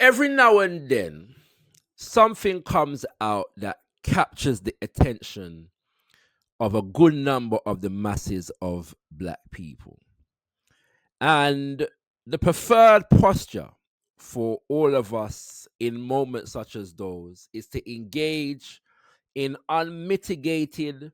every now and then, something comes out that captures the attention of a good number of the masses of black people. And the preferred posture for all of us in moments such as those is to engage in unmitigated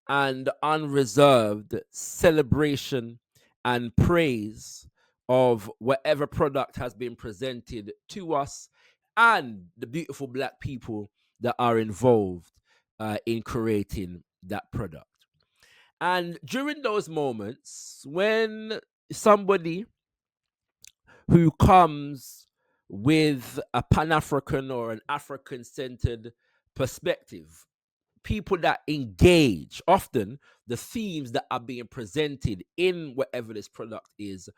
and unreserved celebration and praise of whatever product has been presented to us and the beautiful black people that are involved in creating that product. And during those moments, when somebody who comes with a Pan-African or an African-centered perspective, people that engage, often the themes that are being presented in whatever this product is,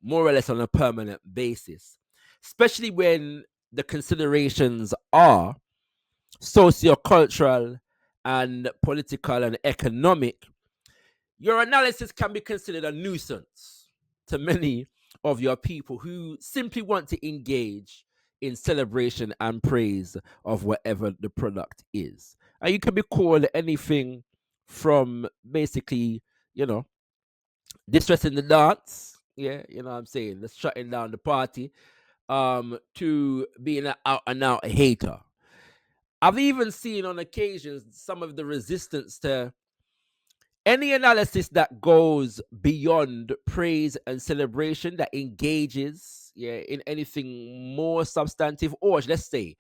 more or less on a permanent basis, especially when the considerations are sociocultural and political and economic, your analysis can be considered a nuisance to many of your people who simply want to engage in celebration and praise of whatever the product is. And you can be called anything from basically, you know, distressing the dance, yeah, you know what I'm saying, that's shutting down the party, to being an out and out hater. I've even seen on occasions some of the resistance to any analysis that goes beyond praise and celebration, that engages, yeah, in anything more substantive, or let's say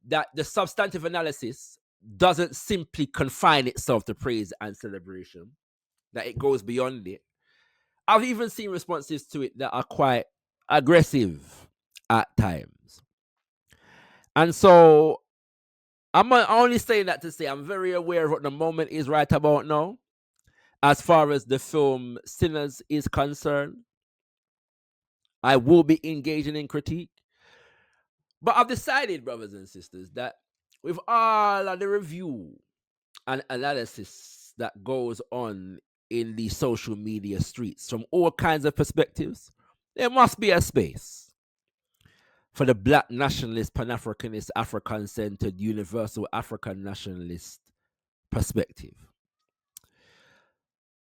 that the substantive analysis doesn't simply confine itself to praise and celebration, that it goes beyond it. I've even seen responses to it that are quite aggressive at times. And so I'm only saying that to say I'm very aware of what the moment is right about now as far as the film Sinners is concerned. I will be engaging in critique. But I've decided, brothers and sisters, that with all of the review and analysis that goes on in the social media streets from all kinds of perspectives, there must be a space for the black nationalist, Pan-Africanist, African-centered, universal African nationalist perspective.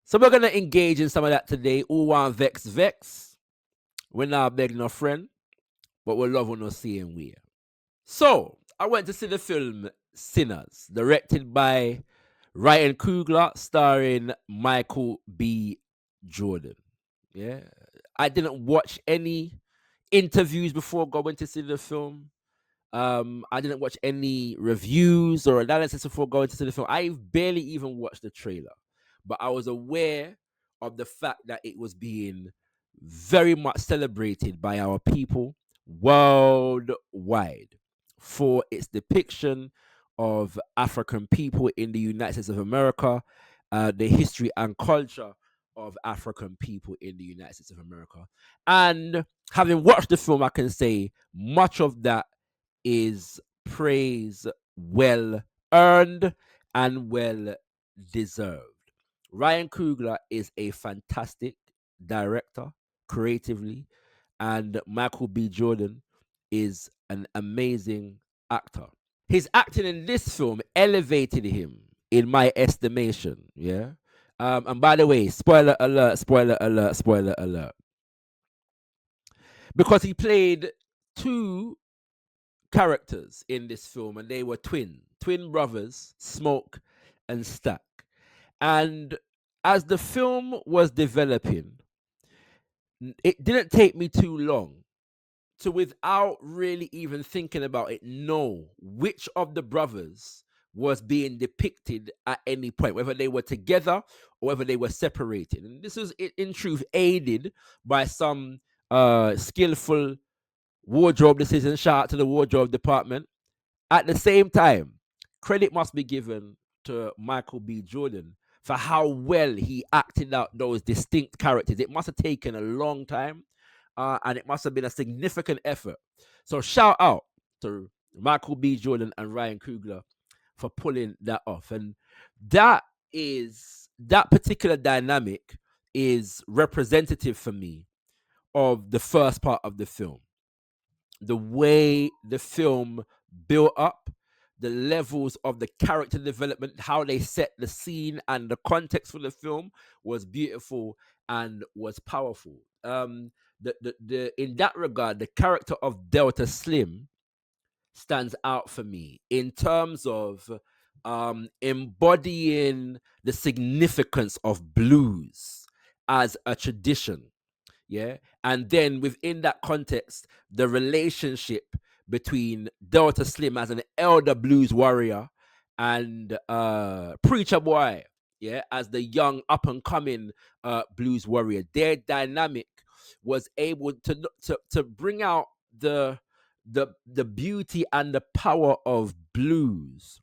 So we're going to engage in some of that today. Who want vex, vex. We're not begging no friend, but we're loving no seeing we. So I went to see the film Sinners, directed by Ryan Coogler, starring Michael B. Jordan. Yeah, I didn't watch any interviews before going to see the film. I didn't watch any reviews or analysis before going to see the film. I barely even watched the trailer, but I was aware of the fact that it was being very much celebrated by our people worldwide for its depiction of African people in the United States of America, the history and culture of African people in the United States of America. And having watched the film, I can say much of that is praise well earned and well deserved. Ryan Coogler is a fantastic director creatively, and Michael B. Jordan is an amazing actor. His acting in this film elevated him, in my estimation. Yeah. And by the way, spoiler alert, spoiler alert, spoiler alert. Because he played two characters in this film, and they were twin brothers, Smoke and Stack. And as the film was developing, it didn't take me too long to, without really even thinking about it, know which of the brothers was being depicted at any point, whether they were together or whether they were separated. And this was, in truth, aided by some skillful wardrobe decisions. Shout out to the wardrobe department. At the same time, credit must be given to Michael B. Jordan for how well he acted out those distinct characters. It must have taken a long time, and it must have been a significant effort. So shout out to Michael B. Jordan and Ryan Coogler for pulling that off. And that particular dynamic is representative for me of the first part of the film. the way the film built up, the levels of the character development, how they set the scene and the context for the film was beautiful and was powerful. The in that regard, the character of Delta Slim stands out for me in terms of embodying the significance of blues as a tradition. Yeah. And then within that context, the relationship between Delta Slim as an elder blues warrior and Preacher Boy, yeah, as the young up and coming blues warrior. Their dynamic was able to bring out the beauty and the power of blues,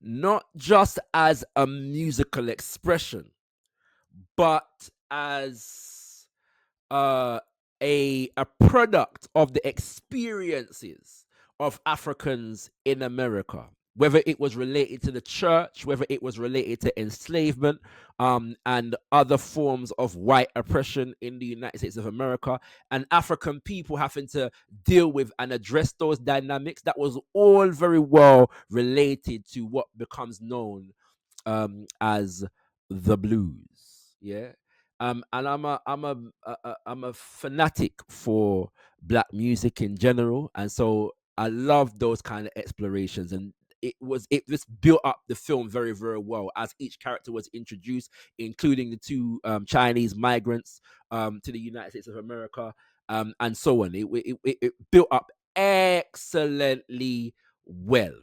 not just as a musical expression, but as uh, a product of the experiences of Africans in America, whether it was related to the church, whether it was related to enslavement, and other forms of white oppression in the United States of America, and African people having to deal with and address those dynamics. That was all very well related to what becomes known as the blues. Yeah. And I'm a fanatic for black music in general, and so I love those kind of explorations. And it just built up the film very very well as each character was introduced, including the two Chinese migrants to the United States of America, and so on. It built up excellently well.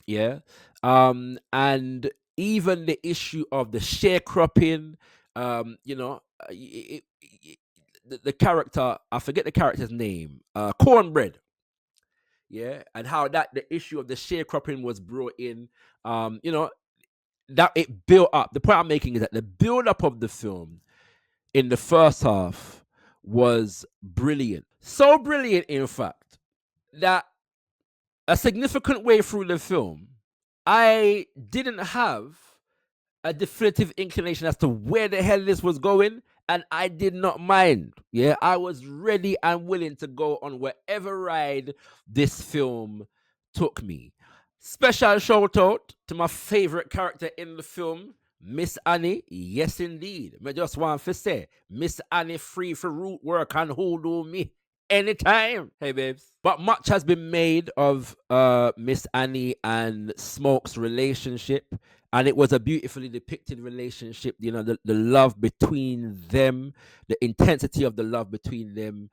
Yeah. And even the issue of the sharecropping, you know, the character, I forget the character's name, Cornbread. Yeah. And how that the issue of the sharecropping was brought in, you know, that it built up. The point I'm making is that the build up of the film in the first half was brilliant. So brilliant, in fact, that a significant way through the film, I didn't have a definitive inclination as to where the hell this was going, and I did not mind. Yeah, I was ready and willing to go on whatever ride this film took me. Special shout out to my favorite character in the film, Miss Annie. Yes, indeed. I just want to say, Miss Annie free for root work and hoodoo me anytime. Hey, babes. But much has been made of Miss Annie and Smoke's relationship, and it was a beautifully depicted relationship. You know, the love between them, the intensity of the love between them,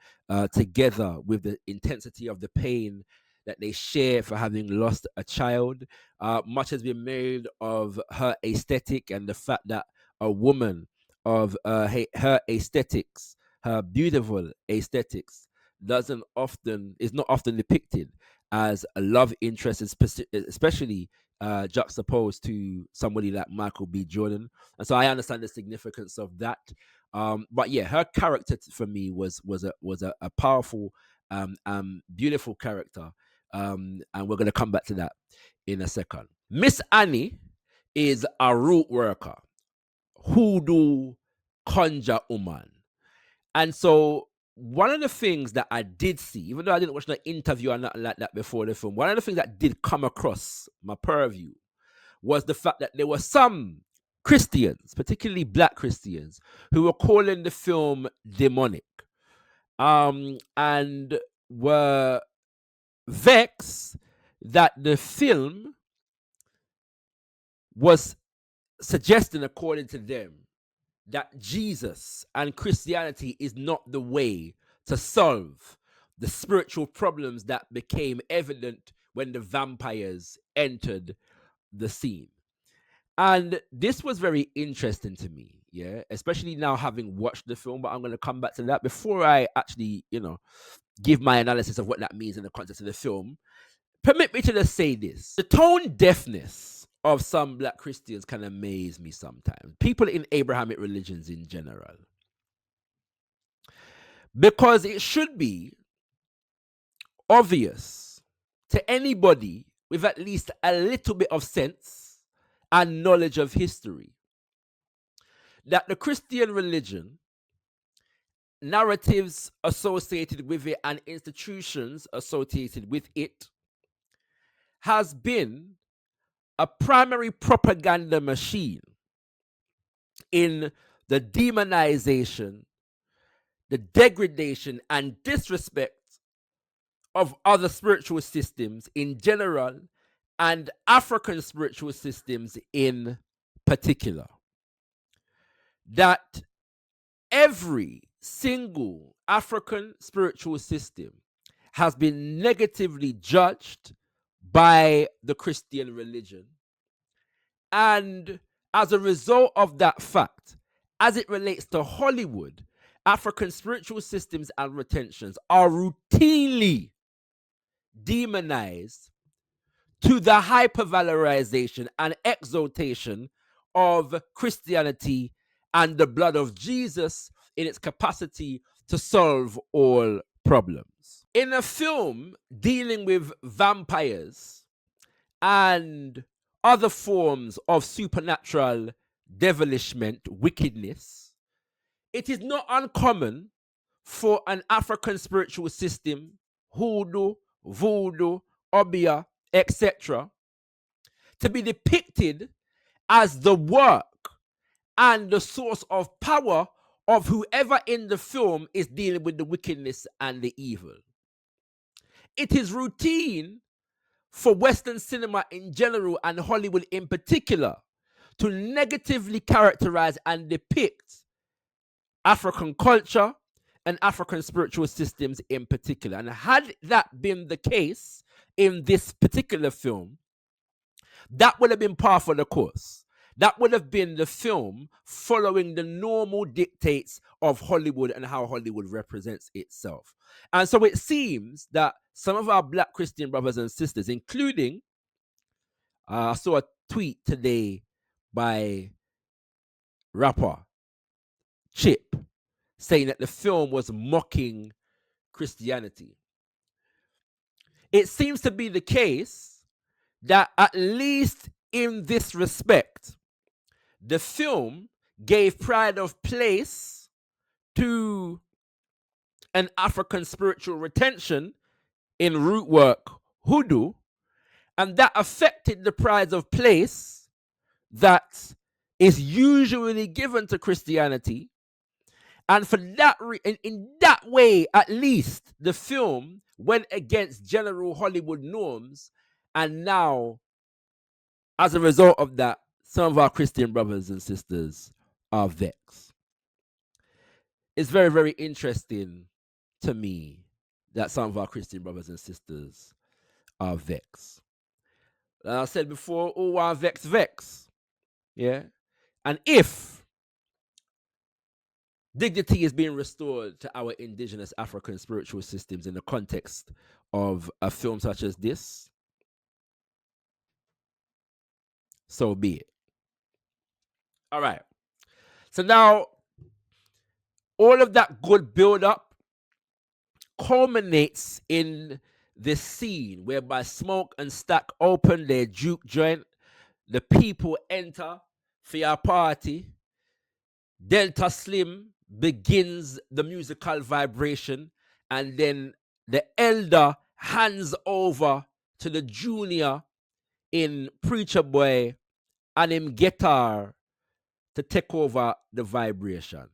together with the intensity of the pain that they share for having lost a child. Much has been made of her aesthetic and the fact that a woman of her aesthetics, her beautiful aesthetics, doesn't often is not often depicted as a love interest, especially juxtaposed to somebody like Michael B. Jordan. And so I understand the significance of that. But yeah, her character for me was a powerful, beautiful character. And we're gonna come back to that in a second. Miss Annie is a root worker, hoodoo conjure woman. And so one of the things that I did see, even though I didn't watch the interview or nothing like that before the film, one of the things that did come across my purview was the fact that there were some Christians, particularly black Christians, who were calling the film demonic, and were vexed that the film was suggesting, according to them, that Jesus and Christianity is not the way to solve the spiritual problems that became evident when the vampires entered the scene. And this was very interesting to me, yeah, especially now having watched the film. But I'm going to come back to that before I actually, give my analysis of what that means in the context of the film. Permit me to just say this: the tone deafness of some black Christians can amaze me sometimes. People in Abrahamic religions in general. Because it should be obvious to anybody with at least a little bit of sense and knowledge of history that the Christian religion narratives associated with it and institutions associated with it has been a primary propaganda machine in the demonization, the degradation, and disrespect of other spiritual systems in general and African spiritual systems in particular. That every single African spiritual system has been negatively judged by the Christian religion. And as a result of that fact, as it relates to Hollywood, African spiritual systems and retentions are routinely demonized to the hypervalorization and exaltation of Christianity and the blood of Jesus in its capacity to solve all problems. In a film dealing with vampires and other forms of supernatural devilishment, wickedness, it is not uncommon for an African spiritual system, hoodoo, voodoo, obia, etc., to be depicted as the work and the source of power of whoever in the film is dealing with the wickedness and the evil. It is routine for Western cinema in general and Hollywood in particular to negatively characterize and depict African culture and African spiritual systems in particular. And had that been the case in this particular film, that would have been par for the course. That would have been the film following the normal dictates of Hollywood and how Hollywood represents itself. And so it seems that some of our Black Christian brothers and sisters, including, I saw a tweet today by rapper Chip saying that the film was mocking Christianity. It seems to be the case that at least in this respect, the film gave pride of place to an African spiritual retention in root work hoodoo, and that affected the pride of place that is usually given to Christianity. And for that in that way, at least the film went against general Hollywood norms, and now, as a result of that, some of our Christian brothers and sisters are vexed. It's very, very interesting to me that some of our Christian brothers and sisters are vexed. Like I said before, all our vex. Yeah. And if dignity is being restored to our indigenous African spiritual systems in the context of a film such as this, so be it. All right. So now, all of that good build-up culminates in this scene whereby Smoke and Stack open their juke joint. The people enter for your party. Delta Slim begins the musical vibration, and then the elder hands over to the junior in Preacher Boy and him guitar to take over the vibration.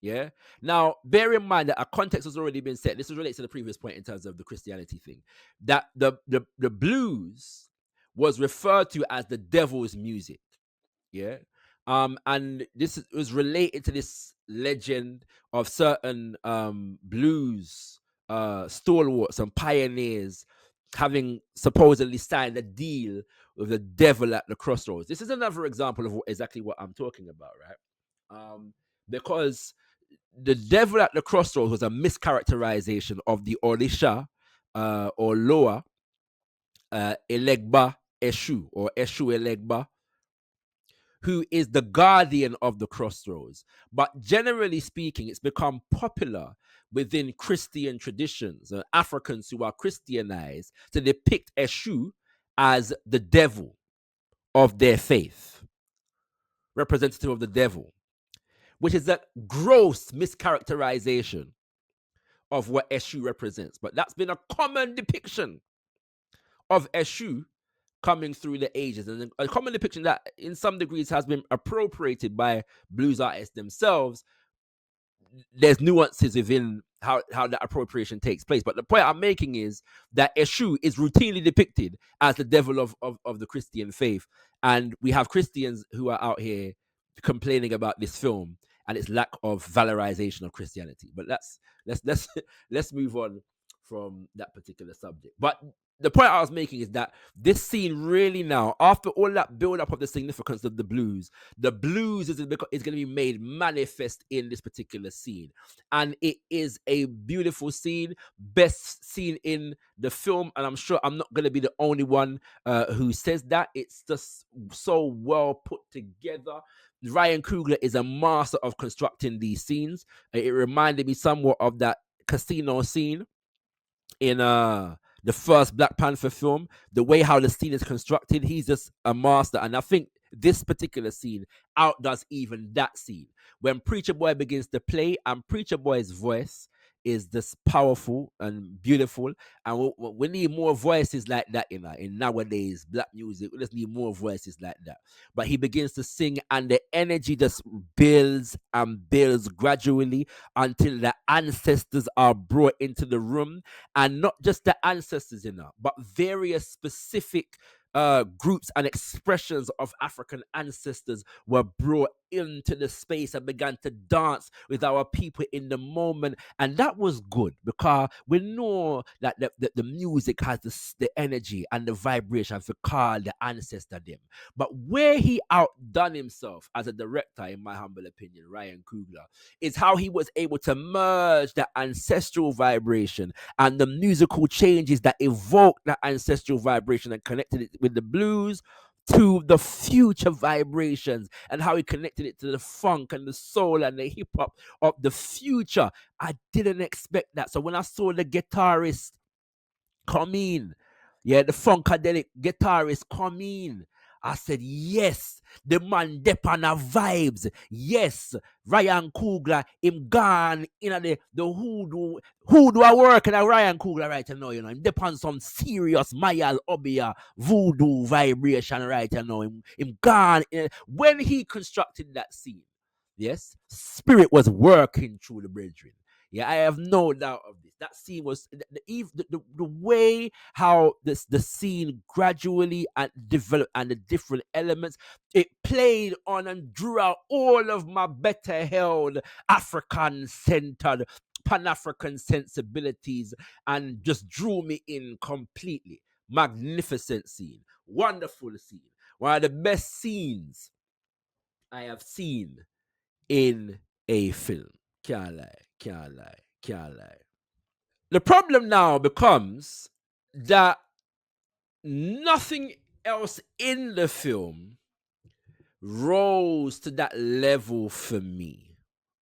Yeah. Now, bear in mind that a context has already been set. This relates to the previous point in terms of the Christianity thing. That the blues was referred to as the devil's music. Yeah. And this was related to this legend of certain blues stalwarts and pioneers having supposedly signed a deal with the devil at the crossroads. This is another example of exactly what I'm talking about, right? Because the devil at the crossroads was a mischaracterization of the Orisha or Loa Elegba Eshu or Eshu Elegba, who is the guardian of the crossroads. But generally speaking, it's become popular within Christian traditions, Africans who are Christianized, to depict Eshu as the devil of their faith, representative of the devil. which is a gross mischaracterization of what Eshu represents. But that's been a common depiction of Eshu coming through the ages, and a common depiction that in some degrees has been appropriated by blues artists themselves. There's nuances within how that appropriation takes place. But the point I'm making is that Eshu is routinely depicted as the devil of the Christian faith. And we have Christians who are out here complaining about this film and its lack of valorization of Christianity. But let's let's move on from that particular subject. But the point I was making is that this scene really now, after all that build up of the significance of the blues is going to be made manifest in this particular scene. And it is a beautiful scene, best scene in the film. And I'm sure I'm not going to be the only one who says that. It's just so well put together. Ryan Coogler is a master of constructing these scenes. It reminded me somewhat of that casino scene in the first Black Panther film. The way how the scene is constructed, he's just a master. And I think this particular scene outdoes even that scene. When Preacher Boy begins to play, and Preacher Boy's voice is just powerful and beautiful. And we need more voices like that, you know, in nowadays black music. We just need more voices like that. But he begins to sing, and the energy just builds and builds gradually until the ancestors are brought into the room. And not just the ancestors, you know, but various specific groups and expressions of African ancestors were brought into the space and began to dance with our people in the moment. And that was good, because we know that the music has the energy and the vibration to call the ancestor them. But where he outdone himself as a director, in my humble opinion, Ryan Coogler, is how he was able to merge the ancestral vibration and the musical changes that evoked that ancestral vibration and connected it with the blues to the future vibrations, and how he connected it to the funk and the soul and the hip hop of the future. I didn't expect that. So when I saw the guitarist come in, yeah, the funkadelic guitarist come in, I said, yes, the man dep on a vibes. Yes, Ryan Coogler, him gone in the hoodoo I work in a Ryan Coogler right now, you know. Him dep on some serious Mayal Obia voodoo vibration right now. Him gone when he constructed that scene. Yes, spirit was working through the brethren. Yeah, I have no doubt of this. That scene was the way how the scene gradually and developed, and the different elements it played on and drew out all of my better held African-centered Pan-African sensibilities, and just drew me in completely. Magnificent scene, wonderful scene, one of the best scenes I have seen in a film. Can't lie, can't lie, can't lie. The problem now becomes that nothing else in the film rose to that level for me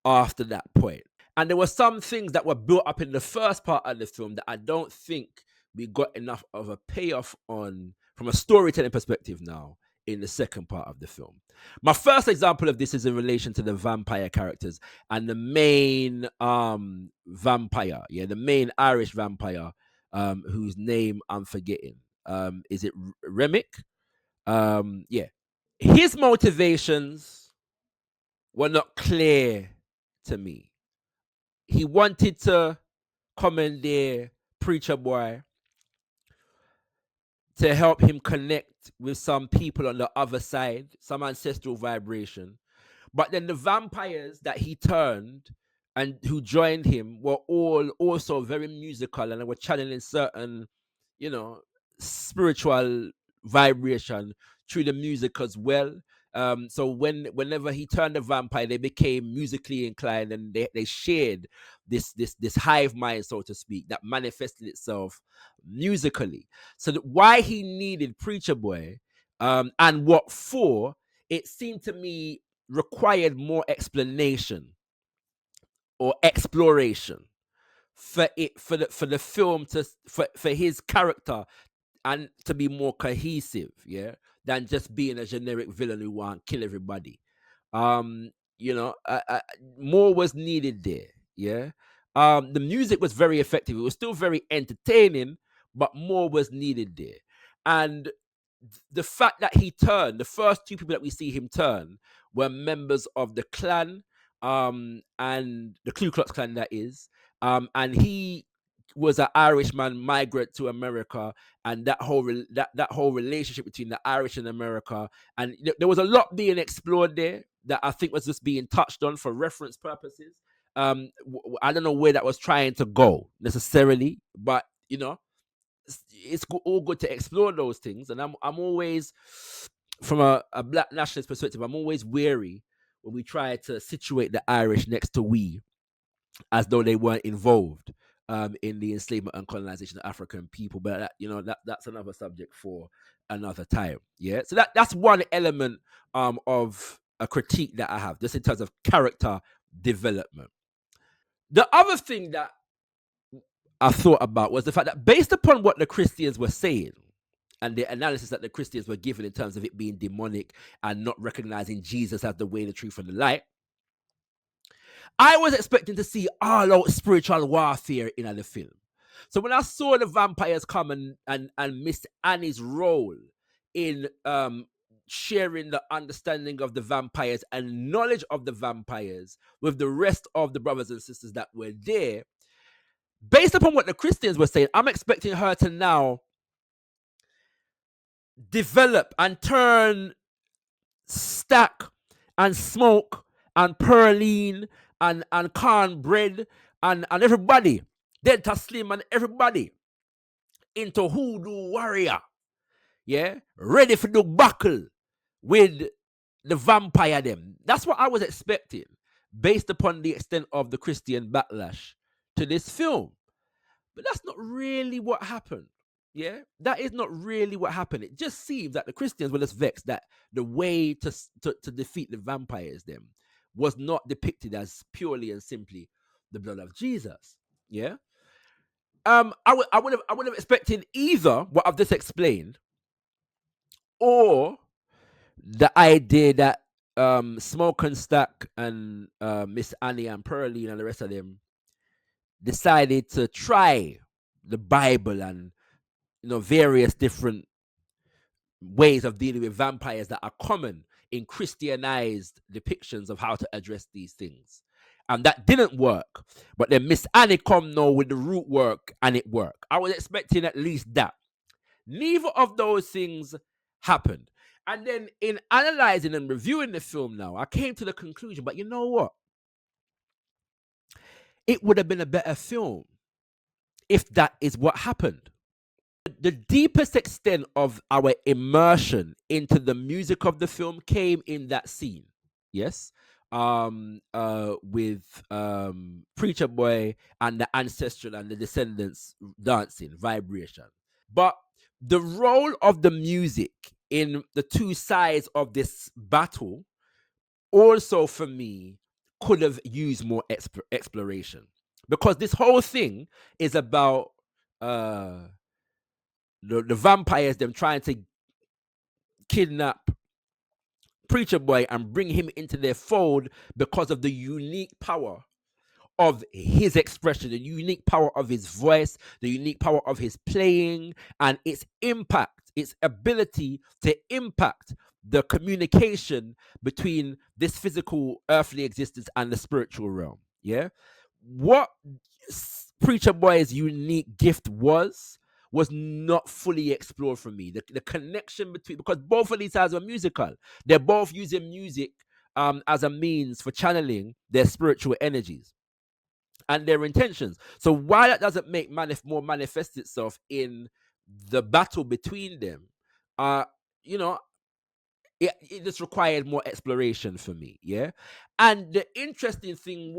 after that point. And there were some things that were built up in the first part of the film that I don't think we got enough of a payoff on from a storytelling perspective now in the second part of the film. My first example of this is in relation to the vampire characters and the main vampire, yeah, the main Irish vampire, whose name I'm forgetting. Is it Remick? Yeah. His motivations were not clear to me. He wanted to commandeer Preacher Boy to help him connect with some people on the other side, some ancestral vibration. But then the vampires that he turned and who joined him were all also very musical, and they were channeling certain, you know, spiritual vibration through the music as well. So whenever he turned a vampire, they became musically inclined, and they shared this hive mind, so to speak, that manifested itself musically. So that why he needed Preacher Boy, and what for, it seemed to me required more explanation or exploration for the film to for his character and to be more cohesive, yeah, than just being a generic villain who want to kill everybody. more was needed there. Yeah. The music was very effective. It was still very entertaining, but more was needed there. And the fact that he turned, the first two people that we see him turn were members of the clan, and the Ku Klux Klan, that is. And he was an Irishman migrant to America, and that whole relationship between the Irish and America, and there was a lot being explored there that I think was just being touched on for reference purposes. I don't know where that was trying to go necessarily, but it's all good to explore those things. And I'm always, from a black nationalist perspective, I'm always wary when we try to situate the Irish next to we, as though they weren't involved in the enslavement and colonization of African people. But that's another subject for another time. Yeah. So that's one element of a critique that I have, just in terms of character development. The other thing that I thought about was the fact that, based upon what the Christians were saying and the analysis that the Christians were given in terms of it being demonic and not recognizing Jesus as the way, the truth, and the light, I was expecting to see all out spiritual warfare in the film. So when I saw the vampires come and Miss Annie's role in sharing the understanding of the vampires and knowledge of the vampires with the rest of the brothers and sisters that were there, based upon what the Christians were saying, I'm expecting her to now develop and turn Stack and Smoke and Pearline and Cornbread and everybody, Delta Slim and everybody, into hoodoo warrior. Yeah, ready for the buckle with the vampire them. That's what I was expecting, based upon the extent of the Christian backlash to this film. But that's not really what happened. Yeah, that is not really what happened. It just seems that the Christians were just vexed that the way to defeat the vampires them was not depicted as purely and simply the blood of Jesus. Yeah. I would have expected either what I've just explained, or the idea that Smoke and Stack and Miss Annie and Pearline and the rest of them decided to try the Bible and various different ways of dealing with vampires that are common in Christianized depictions of how to address these things. And that didn't work. But then Miss Annie come now with the root work, and it worked. I was expecting at least that. Neither of those things happened. And then in analyzing and reviewing the film now, I came to the conclusion, but you know what? It would have been a better film if that is what happened. The deepest extent of our immersion into the music of the film came in that scene. Yes. With Preacher Boy and the Ancestral and the Descendants dancing, vibration. But the role of the music in the two sides of this battle also, for me, could have used more exploration, because this whole thing is about the vampires them trying to kidnap Preacher Boy and bring him into their fold because of the unique power of his expression, the unique power of his voice, the unique power of his playing, and its impact, its ability to impact the communication between this physical earthly existence and the spiritual realm. Yeah. What Preacher Boy's unique gift was not fully explored for me. The connection between, because both of these guys are musical. They're both using music as a means for channeling their spiritual energies and their intentions. So why that doesn't make more manifest itself in the battle between them, you know, it just required more exploration for me. Yeah. And the interesting thing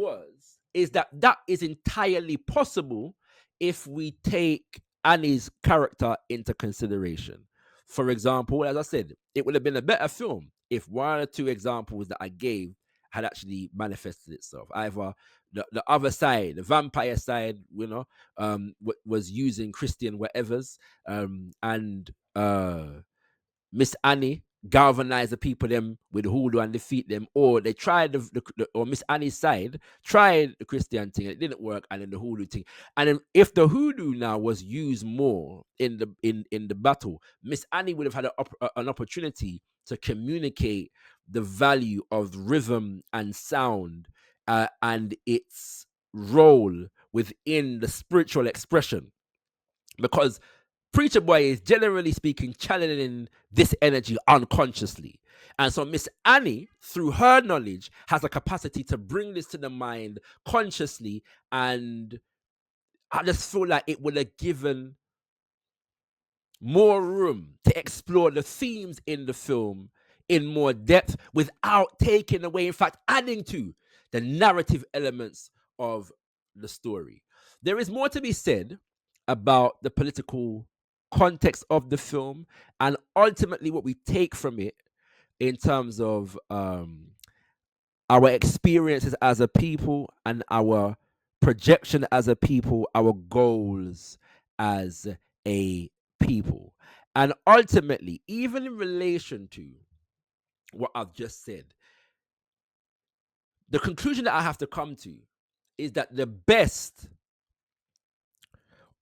is that is entirely possible if we take Annie's character into consideration. For example, as I said, it would have been a better film if one or two examples that I gave had actually manifested itself. Either the other side, the vampire side, was using Christian whatevers, and Miss Annie galvanize the people them with the hoodoo and defeat them, or they tried or Miss Annie's side tried the Christian thing and it didn't work, and then the hoodoo thing. And then if the hoodoo now was used more in the battle, Miss Annie would have had an opportunity to communicate the value of rhythm and sound, and its role within the spiritual expression, because Preacher Boy is generally speaking channeling this energy unconsciously. And so Miss Annie, through her knowledge, has a capacity to bring this to the mind consciously. And I just feel like it would have given more room to explore the themes in the film in more depth without taking away, in fact, adding to the narrative elements of the story. There is more to be said about the political context of the film and ultimately what we take from it in terms of our experiences as a people and our projection as a people, our goals as a people. And ultimately, even in relation to what I've just said, the conclusion that I have to come to is that the best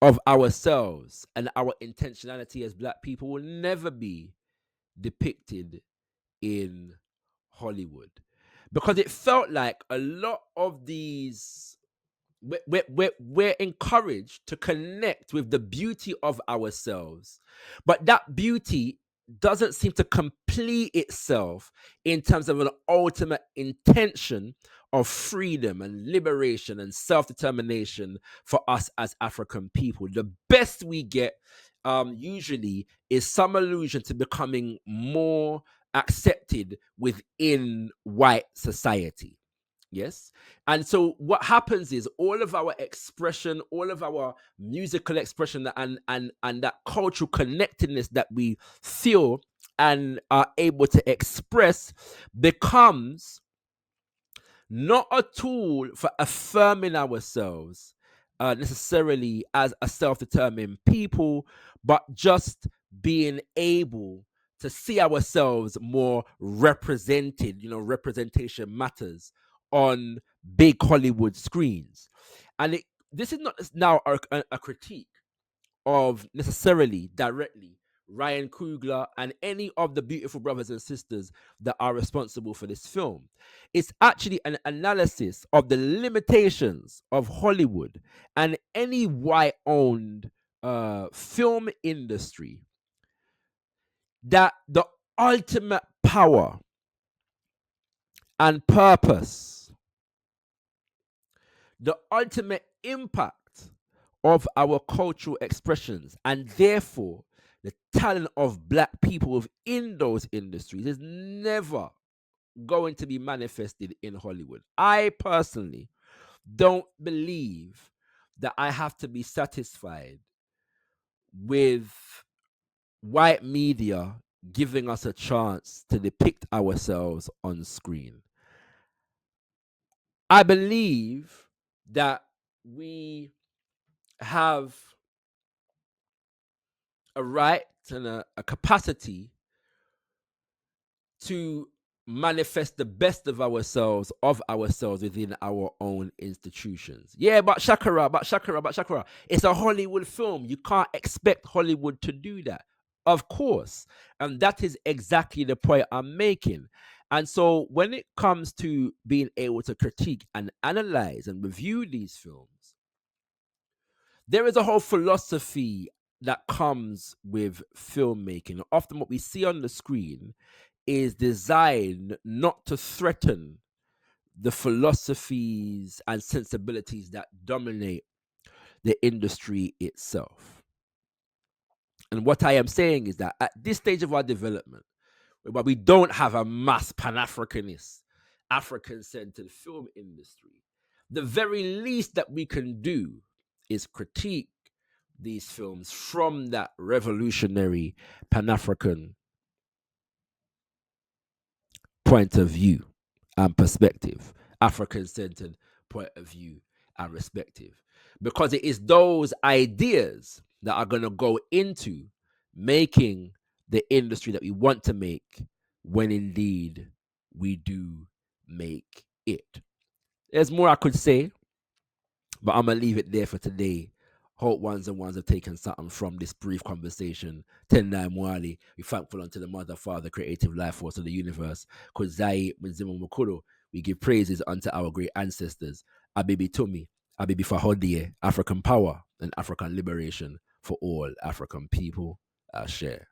of ourselves and our intentionality as Black people will never be depicted in Hollywood, because it felt like a lot of these we're encouraged to connect with the beauty of ourselves, but that beauty doesn't seem to complete itself in terms of an ultimate intention of freedom and liberation and self-determination for us as African people. The best we get usually is some allusion to becoming more accepted within white society. Yes. And so what happens is all of our expression, all of our musical expression and that cultural connectedness that we feel and are able to express becomes not a tool for affirming ourselves necessarily as a self-determined people, but just being able to see ourselves more represented. Representation matters on big Hollywood screens. And this is not now a critique of necessarily directly Ryan Coogler and any of the beautiful brothers and sisters that are responsible for this film. It's actually an analysis of the limitations of Hollywood and any white owned film industry, that the ultimate power and purpose, the ultimate impact of our cultural expressions, and therefore the talent of Black people within those industries, is never going to be manifested in Hollywood. I personally don't believe that I have to be satisfied with white media giving us a chance to depict ourselves on screen. I believe that we have a right and a capacity to manifest the best of ourselves within our own institutions. Yeah, but Shakara, it's a Hollywood film. You can't expect Hollywood to do that. Of course. And that is exactly the point I'm making. And so when it comes to being able to critique and analyze and review these films, there is a whole philosophy that comes with filmmaking. Often what we see on the screen is designed not to threaten the philosophies and sensibilities that dominate the industry itself. And what I am saying is that at this stage of our development, where we don't have a mass Pan-Africanist, African-centered film industry, the very least that we can do is critique these films from that revolutionary Pan-African point of view and perspective, African-centered point of view and perspective, because it is those ideas that are going to go into making the industry that we want to make when indeed we do make it. There's more I could say, but I'm going to leave it there for today. Hope ones and ones have taken something from this brief conversation. Tendai Mwali, we thankful unto the Mother, Father, creative life force of the universe. Kozai Mzimu Mukuro, we give praises unto our great ancestors. Abibi Tumi, Abibi Fahodie, African power and African liberation for all African people. Share.